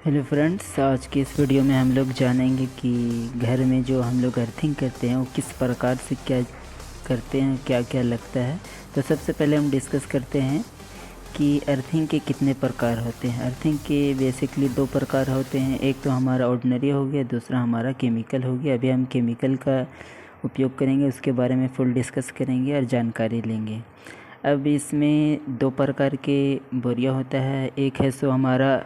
Hello friends, आज की इस वीडियो में हम लोग जानेंगे कि घर में जो हम लोग अर्थिंग करते हैं वो किस प्रकार से क्या करते हैं, क्या क्या लगता है। तो सबसे पहले हम डिस्कस करते हैं कि अर्थिंग के कितने प्रकार होते हैं। अर्थिंग के बेसिकली दो प्रकार होते हैं, एक तो हमारा ऑर्डिनरी हो गया, दूसरा हमारा केमिकल हो गया। अभी हम केमिकल का उपयोग करेंगे, उसके बारे में फुल डिस्कस करेंगे और जानकारी लेंगे। अब इसमें दो प्रकार के बोरिया होता है, एक है सो हमारा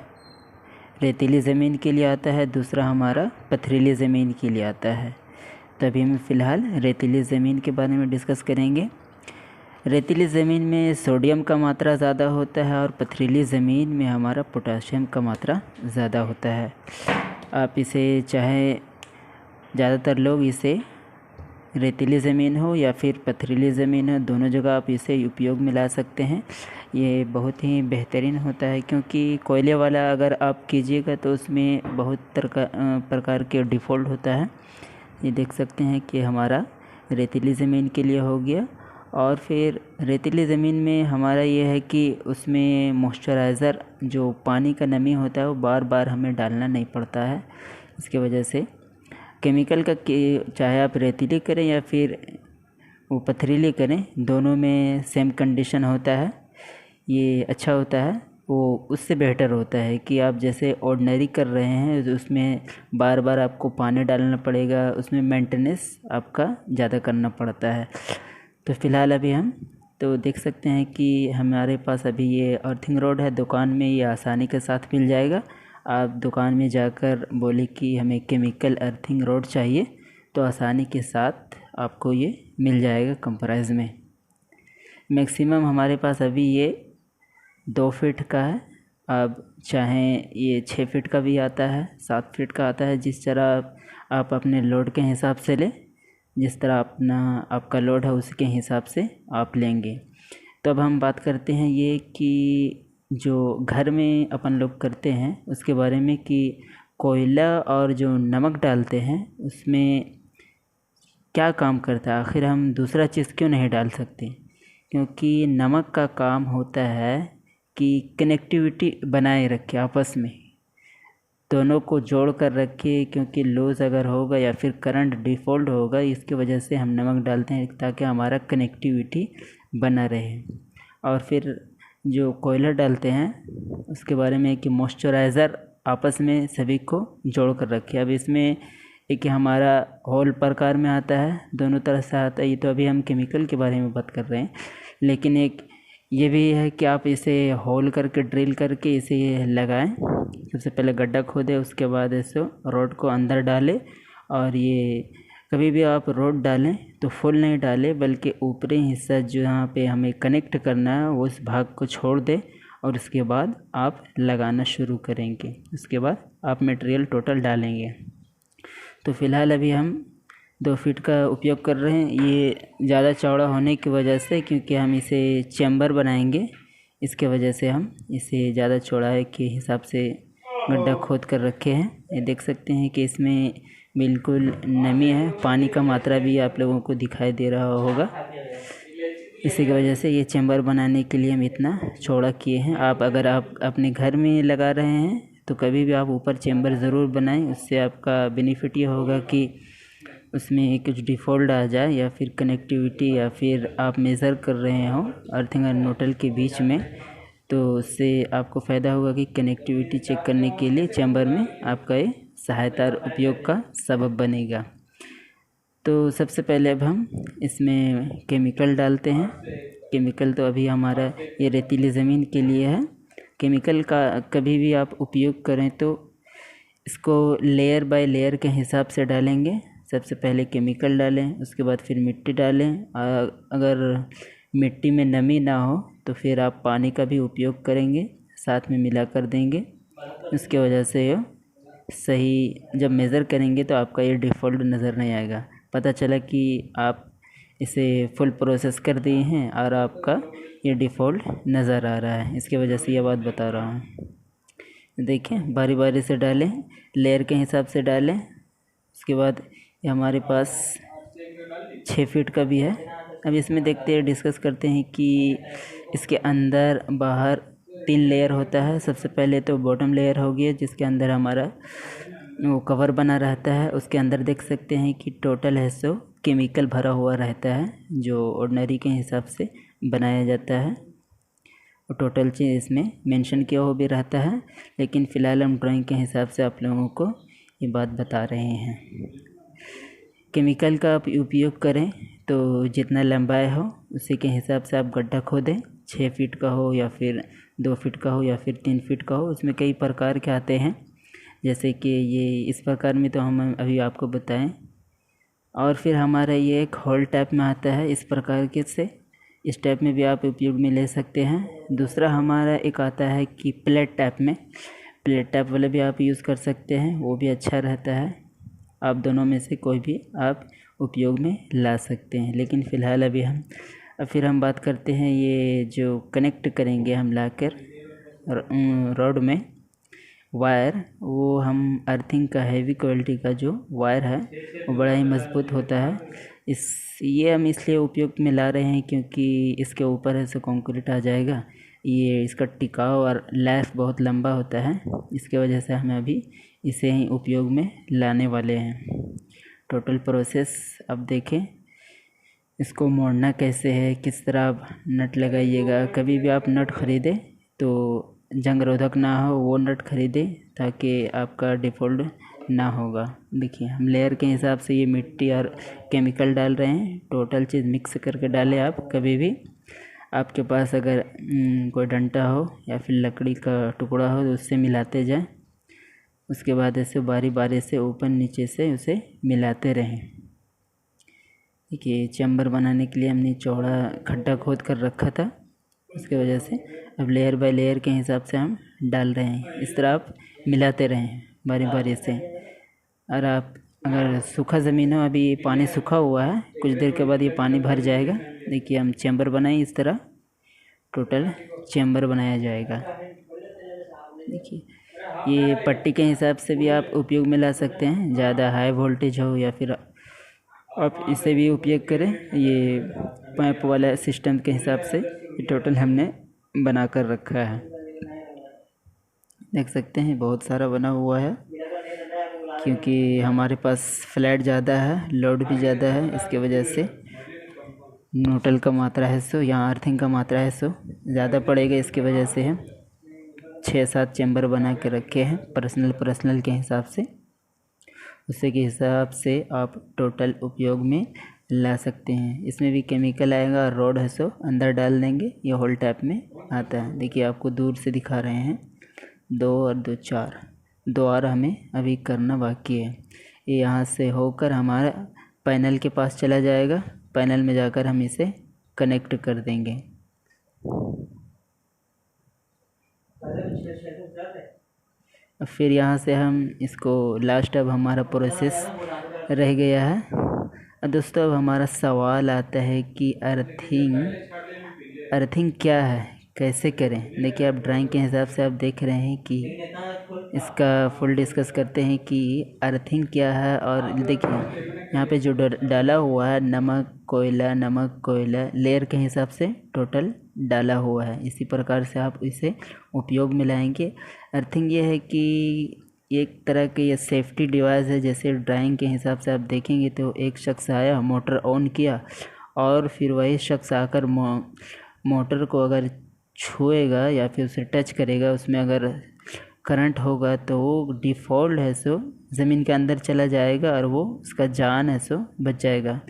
रेतीली ज़मीन के लिए आता है, दूसरा हमारा पथरीली ज़मीन के लिए आता है। तो अभी हम फ़िलहाल रेतीली ज़मीन के बारे में डिस्कस करेंगे। रेतीली ज़मीन में सोडियम का मात्रा ज़्यादा होता है और पथरीली ज़मीन में हमारा पोटाशियम का मात्रा ज़्यादा होता है। आप इसे चाहे ज़्यादातर लोग इसे रेतीली ज़मीन हो या फिर पथरीली ज़मीन हो, दोनों जगह आप इसे उपयोग में ला सकते हैं। ये बहुत ही बेहतरीन होता है, क्योंकि कोयले वाला अगर आप कीजिएगा तो उसमें बहुत प्रकार के डिफ़ॉल्ट होता है। ये देख सकते हैं कि हमारा रेतीली ज़मीन के लिए हो गया। और फिर रेतीली ज़मीन में हमारा ये है कि उसमें मॉइस्चराइज़र जो पानी का नमी होता है वो बार बार हमें डालना नहीं पड़ता है। इसके वजह से केमिकल का चाहे आप रेतीली करें या फिर वो पथरीली करें, दोनों में सेम कंडीशन होता है। ये अच्छा होता है, वो उससे बेहतर होता है कि आप जैसे ऑर्डिनरी कर रहे हैं तो उसमें बार बार आपको पानी डालना पड़ेगा, उसमें मेंटेनेंस आपका ज़्यादा करना पड़ता है। तो फ़िलहाल अभी हम तो देख सकते हैं कि हमारे पास अभी ये अर्थिंग रोड है, दुकान में ये आसानी के साथ मिल जाएगा। आप दुकान में जाकर बोले कि हमें केमिकल अर्थिंग रोड चाहिए तो आसानी के साथ आपको ये मिल जाएगा कम प्राइस में। मैक्सिमम हमारे पास अभी ये 2 फीट का है। अब चाहें ये 6 फीट का भी आता है, 7 फीट का आता है, जिस तरह आप अपने लोड के हिसाब से लें, जिस तरह आपका लोड है उसके हिसाब से आप लेंगे। तो अब हम बात करते हैं ये कि जो घर में अपन लोग करते हैं उसके बारे में कि कोयला और जो नमक डालते हैं उसमें क्या काम करता है, आखिर हम दूसरा चीज़ क्यों नहीं डाल सकते। क्योंकि नमक का काम होता है कि कनेक्टिविटी बनाए रखे, आपस में दोनों को जोड़ कर रखे, क्योंकि लूज़ अगर होगा या फिर करंट डिफ़ॉल्ट होगा, इसकी वजह से हम नमक डालते हैं ताकि हमारा कनेक्टिविटी बना रहे। और फिर जो कोयला डालते हैं उसके बारे में कि मॉइस्चराइज़र आपस में सभी को जोड़ कर रखे। अब इसमें एक हमारा होल प्रकार में आता है, दोनों तरह से आता है। ये तो अभी हम केमिकल के बारे में बात कर रहे हैं, लेकिन एक ये भी है कि आप इसे होल करके ड्रिल करके इसे लगाएं। सबसे पहले गड्ढा खोदें, उसके बाद इसे रोड को अंदर डालें। और ये कभी भी आप रोड डालें तो फुल नहीं डालें, बल्कि ऊपरी हिस्सा जहाँ पे हमें कनेक्ट करना है उस भाग को छोड़ दें और उसके बाद आप लगाना शुरू करेंगे। उसके बाद आप मटेरियल टोटल डालेंगे। तो फ़िलहाल अभी हम 2 फीट का उपयोग कर रहे हैं। ये ज़्यादा चौड़ा होने की वजह से, क्योंकि हम इसे चैम्बर बनाएंगे, इसके वजह से हम इसे ज़्यादा चौड़ाई के हिसाब से गड्ढा खोद कर रखे हैं। ये देख सकते हैं कि इसमें बिल्कुल नमी है, पानी का मात्रा भी आप लोगों को दिखाई दे रहा होगा। इसी की वजह से ये चैम्बर बनाने के लिए हम इतना चौड़ा किए हैं। अगर आप अपने घर में लगा रहे हैं तो कभी भी आप ऊपर चैम्बर ज़रूर बनाएं। उससे आपका बेनिफिट ये होगा कि उसमें कुछ डिफ़ॉल्ट आ जाए या फिर कनेक्टिविटी या फिर आप मेज़र कर रहे हो अर्थिंग और न्यूट्रल के बीच में, तो उससे आपको फ़ायदा होगा कि कनेक्टिविटी चेक करने के लिए चैम्बर में आपका ये सहायता उपयोग का सबब बनेगा। तो सबसे पहले अब हम इसमें केमिकल डालते हैं। केमिकल तो अभी हमारा ये रेतीली ज़मीन के लिए है। केमिकल का कभी भी आप उपयोग करें तो इसको लेयर बाय लेयर के हिसाब से डालेंगे। सबसे पहले केमिकल डालें, उसके बाद फिर मिट्टी डालें। अगर मिट्टी में नमी ना हो तो फिर आप पानी का भी उपयोग करेंगे, साथ में मिला कर देंगे। उसके वजह से ये सही जब मेज़र करेंगे तो आपका ये डिफ़ॉल्ट नज़र नहीं आएगा। पता चला कि आप इसे फुल प्रोसेस कर दिए हैं और आपका ये डिफ़ॉल्ट नज़र आ रहा है। इसकी वजह से ये बात बता रहा हूँ। देखें, बारी बारी से डालें, लेयर के हिसाब से डालें। उसके बाद ये हमारे पास 6 फीट का भी है। अब इसमें देखते हैं, डिस्कस करते हैं कि इसके अंदर बाहर 3 लेयर होता है। सबसे पहले तो बॉटम लेयर हो गया जिसके अंदर हमारा वो कवर बना रहता है। उसके अंदर देख सकते हैं कि टोटल है सो केमिकल भरा हुआ रहता है जो ऑर्डिनरी के हिसाब से बनाया जाता है। और टोटल चीज़ इसमें मेंशन किया हुआ भी रहता है, लेकिन फ़िलहाल हम ड्राइंग के हिसाब से आप लोगों को ये बात बता रहे हैं। केमिकल का आप उपयोग करें तो जितना लंबाई हो उसी के हिसाब से आप गड्ढा खोदें। 6 फीट का हो या फिर 2 फीट का हो या फिर 3 फीट का हो, उसमें कई प्रकार के आते हैं। जैसे कि ये इस प्रकार में तो हम अभी आपको बताएं। और फिर हमारा ये एक होल टाइप में आता है इस प्रकार के से, इस टाइप में भी आप उपयोग में ले सकते हैं। दूसरा हमारा एक आता है कि प्लेट टाइप में, प्लेट टाइप वाला भी आप यूज़ कर सकते हैं, वो भी अच्छा रहता है। आप दोनों में से कोई भी आप उपयोग में ला सकते हैं। लेकिन फ़िलहाल अभी फिर हम बात करते हैं ये जो कनेक्ट करेंगे हम लाकर रॉड में वायर, वो हम अर्थिंग का हैवी क्वालिटी का जो वायर है वो बड़ा ही मज़बूत होता है। ये हम इसलिए उपयोग में ला रहे हैं क्योंकि इसके ऊपर ऐसे कंक्रीट आ जाएगा। ये इसका टिकाव और लाइफ बहुत लंबा होता है, इसके वजह से हमें अभी इसे ही उपयोग में लाने वाले हैं। टोटल प्रोसेस अब देखें, इसको मोड़ना कैसे है, किस तरह आप नट लगाइएगा। कभी भी आप नट ख़रीदें तो जंग रोधक ना हो वो नट ख़रीदें ताकि आपका डिफ़ॉल्ट ना होगा। देखिए हम लेयर के हिसाब से ये मिट्टी और केमिकल डाल रहे हैं। टोटल चीज़ मिक्स करके डालें आप कभी भी। आपके पास अगर कोई डंडा हो या फिर लकड़ी का टुकड़ा हो तो उससे मिलाते जाएं। उसके बाद ऐसे बारी बारी से ऊपर नीचे से उसे मिलाते रहें। देखिए चैम्बर बनाने के लिए हमने चौड़ा खड्डा खोद कर रखा था, उसके वजह से अब लेयर बाय लेयर के हिसाब से हम डाल रहे हैं। इस तरह आप मिलाते रहें बारी बारी से। और आप अगर सूखा ज़मीन हो, अभी पानी सूखा हुआ है, कुछ देर के बाद ये पानी भर जाएगा। देखिए हम चैम्बर बनाएं, इस तरह टोटल चैम्बर बनाया जाएगा। देखिए ये पट्टी के हिसाब से भी आप उपयोग में ला सकते हैं। ज़्यादा हाई वोल्टेज हो या फिर आप इसे भी उपयोग करें। ये पाइप वाला सिस्टम के हिसाब से ये टोटल हमने बना कर रखा है। देख सकते हैं बहुत सारा बना हुआ है क्योंकि हमारे पास फ्लैट ज़्यादा है, लोड भी ज़्यादा है, इसके वजह से न्यूट्रल का मात्रा है सो यहाँ अर्थिंग का मात्रा है सो ज़्यादा पड़ेगा। इसकी वजह से हम 6-7 चैम्बर बना के रखे हैं पर्सनल के हिसाब से। उसी के हिसाब से आप टोटल उपयोग में ला सकते हैं। इसमें भी केमिकल आएगा और रॉड है सो अंदर डाल देंगे, ये होल टाइप में आता है। देखिए आपको दूर से दिखा रहे हैं, 2 और 2 4, 2 और हमें अभी करना बाकी है। ये यहाँ से होकर हमारा पैनल के पास चला जाएगा, पैनल में जाकर हम इसे कनेक्ट कर देंगे। फिर यहाँ से हम इसको लास्ट, अब हमारा प्रोसेस रह गया है। दोस्तों अब हमारा सवाल आता है कि अर्थिंग क्या है, कैसे करें। देखिए आप ड्राइंग के हिसाब से आप देख रहे हैं कि इसका फुल डिस्कस करते हैं कि अर्थिंग क्या है। और देखिए यहाँ पे जो डाला हुआ है नमक कोयला लेयर के हिसाब से टोटल डाला हुआ है। इसी प्रकार से आप इसे उपयोग में लाएंगे। अर्थिंग ये है कि एक तरह के ये सेफ्टी डिवाइस है। जैसे ड्राइंग के हिसाब से आप देखेंगे तो एक शख्स आया, मोटर ऑन किया और फिर वही शख्स आकर मोटर को अगर छुएगा या फिर उसे टच करेगा, उसमें अगर करंट होगा तो वो डिफ़ॉल्ट है सो ज़मीन के अंदर चला जाएगा और वो उसका जान है सो बच जाएगा।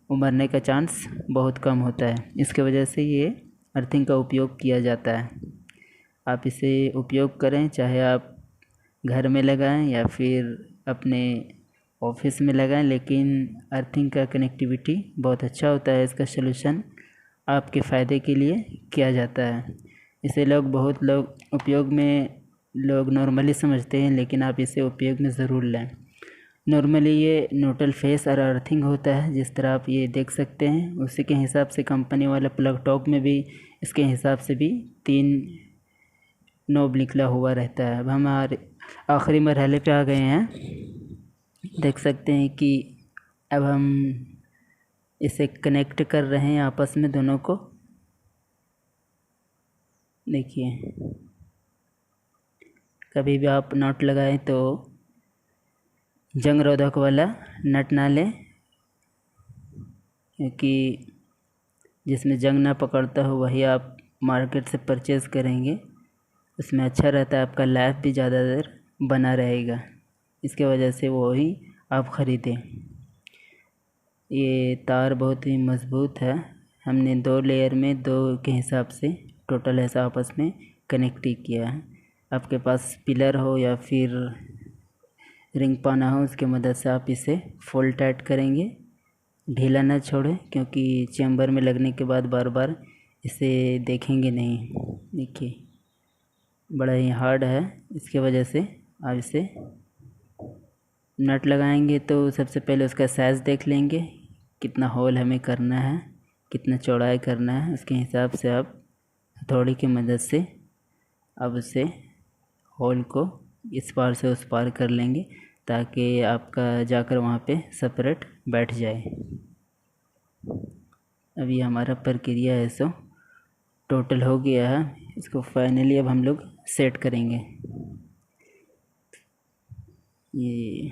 वो मरने का चांस बहुत कम होता है। इसके वजह से ये अर्थिंग का उपयोग किया जाता है। आप इसे उपयोग करें, चाहे आप घर में लगाएं या फिर अपने ऑफिस में लगाएं, लेकिन अर्थिंग का कनेक्टिविटी बहुत अच्छा होता है। इसका सलूशन आपके फ़ायदे के लिए किया जाता है। इसे बहुत लोग उपयोग में नॉर्मली समझते हैं, लेकिन आप इसे उपयोग में ज़रूर लें। नॉर्मली ये न्यूट्रल फेस और अर्थिंग होता है, जिस तरह आप ये देख सकते हैं। उसी के हिसाब से कंपनी वाला प्लग टॉप में भी इसके हिसाब से भी 3 नोब निकला हुआ रहता है। अब हमारे आखिरी मरहले पे आ गए हैं। देख सकते हैं कि अब हम इसे कनेक्ट कर रहे हैं आपस में दोनों को। देखिए कभी भी आप नट लगाएं तो जंग रोधक वाला नट ना लें, क्योंकि जिसमें जंग ना पकड़ता हो वही आप मार्केट से परचेज़ करेंगे। उसमें अच्छा रहता है, आपका लाइफ भी ज़्यादा देर बना रहेगा, इसके वजह से वो ही आप ख़रीदें। ये तार बहुत ही मज़बूत है, हमने 2 लेयर में 2 के हिसाब से टोटल ऐसा आपस में कनेक्ट किया है। आपके पास पिलर हो या फिर रिंग पाना हो, उसके मदद से आप इसे फोल्ड टाइट करेंगे, ढीला ना छोड़ें, क्योंकि चैम्बर में लगने के बाद बार बार इसे देखेंगे नहीं। देखिए बड़ा ही हार्ड है, इसके वजह से आप इसे नट लगाएंगे तो सबसे पहले उसका साइज़ देख लेंगे, कितना होल हमें करना है, कितना चौड़ाई करना है, उसके हिसाब से आप हथौड़ी की मदद से अब उसे होल को इस पार से उस पार कर लेंगे, ताकि आपका जाकर वहाँ पे सेपरेट बैठ जाए। अभी हमारा प्रक्रिया है सो टोटल हो गया है, इसको फाइनली अब हम लोग सेट करेंगे। ये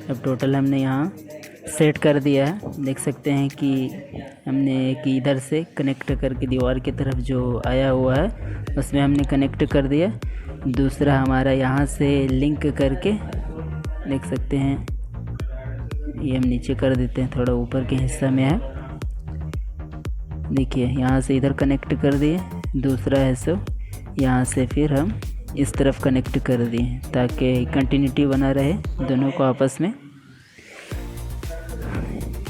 अब टोटल हमने यहाँ सेट कर दिया है। देख सकते हैं कि हमने एक इधर से कनेक्ट करके दीवार की तरफ जो आया हुआ है उसमें हमने कनेक्ट कर दिया, दूसरा हमारा यहाँ से लिंक करके देख सकते हैं, ये हम नीचे कर देते हैं, थोड़ा ऊपर के हिस्सा में है। देखिए यहाँ से इधर कनेक्ट कर दिए, दूसरा है सो यहाँ से फिर हम इस तरफ कनेक्ट कर दिए, ताकि कंटिन्यूटी बना रहे दोनों को आपस में।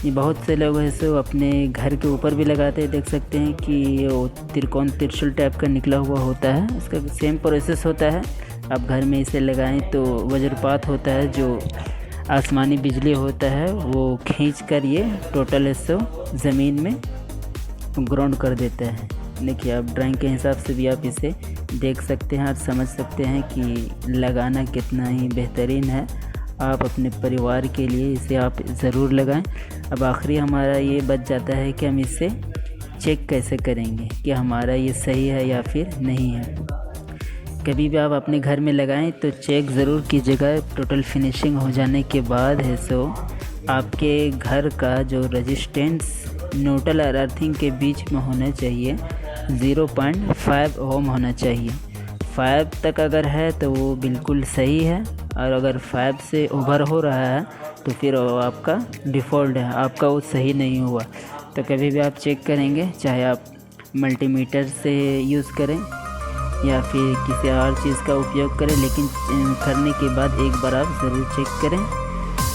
ये बहुत से लोग हैं सो अपने घर के ऊपर भी लगाते हैं, देख सकते हैं कि वो त्रिकोण त्रिशूल टाइप का निकला हुआ होता है, उसका सेम प्रोसेस होता है। आप घर में इसे लगाएं तो वज्रपात होता है, जो आसमानी बिजली होता है वो खींच कर ये टोटल हिस्सों ज़मीन में ग्राउंड कर देता है। देखिए आप ड्राइंग के हिसाब से भी आप इसे देख सकते हैं और समझ सकते हैं कि लगाना कितना ही बेहतरीन है। आप अपने परिवार के लिए इसे आप ज़रूर लगाएं। अब आखिरी हमारा ये बच जाता है कि हम इसे चेक कैसे करेंगे कि हमारा ये सही है या फिर नहीं है। कभी भी आप अपने घर में लगाएं तो चेक ज़रूर कीजिएगा। टोटल फिनिशिंग हो जाने के बाद है सो आपके घर का जो रेजिस्टेंस न्यूट्रल और अर्थिंग के बीच में होना चाहिए 0.5 ओम होना चाहिए। 5 तक अगर है तो वो बिल्कुल सही है, और अगर 5 से ओवर हो रहा है तो फिर वो आपका डिफ़ॉल्ट है, आपका वो सही नहीं हुआ। तो कभी भी आप चेक करेंगे, चाहे आप मल्टीमीटर से यूज़ करें या फिर किसी और चीज़ का उपयोग करें, लेकिन करने के बाद एक बार आप ज़रूर चेक करें।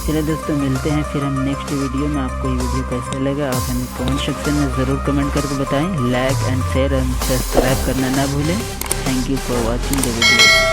चलिए दोस्तों, मिलते हैं फिर हम नेक्स्ट वीडियो में। आपको ये वीडियो कैसा लगा आप हमें कमेंट सेक्शन में ज़रूर कमेंट करके बताएं। Like and share and subscribe करना ना भूलें। Thank you for watching the video.